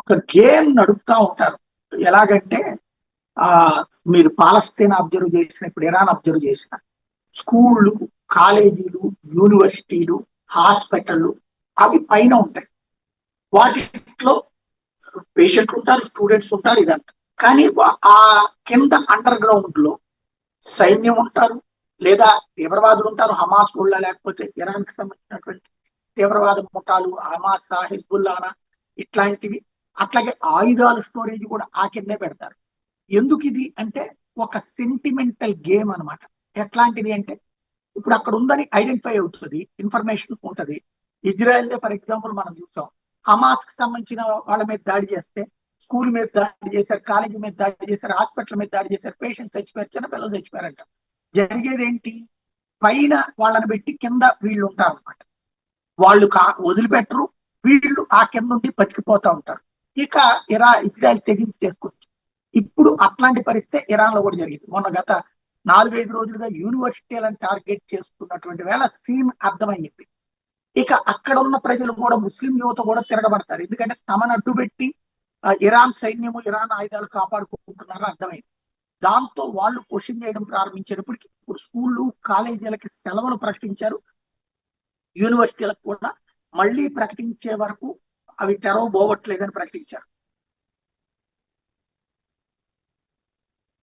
ఒక గేమ్ నడుపుతా ఉంటారు. ఎలాగంటే ఆ మీరు పాలస్తీన్ అబ్జర్వ్ చేసిన, ఇప్పుడు ఇరాన్ అబ్జర్వ్ చేసిన, స్కూళ్ళు, కాలేజీలు, యూనివర్సిటీలు, హాస్పిటళ్ళు అవి పైన ఉంటాయి. వాటిలో పేషెంట్లు ఉంటారు, స్టూడెంట్స్ ఉంటారు, ఇదంతా. కానీ ఆ కింద అండర్ గ్రౌండ్ లో సైన్యం ఉంటారు, లేదా తీవ్రవాదులు ఉంటారు, హమాస్ గుళ్ళ లేకపోతే ఇరాన్ కి సంబంధించినటువంటి తీవ్రవాద ముఠాలు, హమాసా, హిజ్బుల్లానా ఇట్లాంటివి. అట్లాగే ఆయుధాలు స్టోరేజ్ కూడా ఆ కిందే పెడతారు. ఎందుకు ఇది అంటే ఒక సెంటిమెంటల్ గేమ్ అనమాట. ఎట్లాంటిది అంటే ఇప్పుడు అక్కడ ఉందని ఐడెంటిఫై అవుతుంది, ఇన్ఫర్మేషన్ ఉంటది. ఇజ్రాయెల్ ఫర్ ఎగ్జాంపుల్ మనం చూసాం, హమాస్ కి సంబంధించిన వాళ్ళ మీద దాడి చేస్తే స్కూల్ మీద దాడి చేశారు, కాలేజీ మీద దాడి చేశారు, హాస్పిటల్ మీద దాడి చేశారు, పేషెంట్స్ చచ్చిపోయారు, చిన్న పిల్లలు చచ్చిపోయారంట. జరిగేది ఏంటి? పైన వాళ్ళని పెట్టి కింద వీళ్ళు ఉంటారు అనమాట. వాళ్ళు వదిలిపెట్టరు, వీళ్ళు ఆ కింద నుండి బతికిపోతా ఉంటారు. ఇక ఇజ్రాయెల్ తెగించి చేసుకుంటుంది. ఇప్పుడు అట్లాంటి పరిస్థితి ఇరాన్ లో కూడా జరిగింది. మొన్న గత 4-5 రోజులుగా యూనివర్సిటీలను టార్గెట్ చేస్తున్నటువంటి వేళ సీన్ అర్థమైంది. ఇక అక్కడ ఉన్న ప్రజలు కూడా, ముస్లిం యువత కూడా తిరగబడతారు. ఎందుకంటే తమను అడ్డుపెట్టి ఇరాన్ సైన్యము, ఇరాన్ ఆయుధాలు కాపాడుకుంటున్నారని అర్థమైంది. దాంతో వాళ్ళు క్వశ్చన్ చేయడం ప్రారంభించేటప్పటికి ఇప్పుడు స్కూళ్ళు, కాలేజీలకి సెలవులు ప్రకటించారు. యూనివర్సిటీలకు కూడా మళ్ళీ ప్రకటించే వరకు అవి తెరవబోవట్లేదని ప్రకటించారు.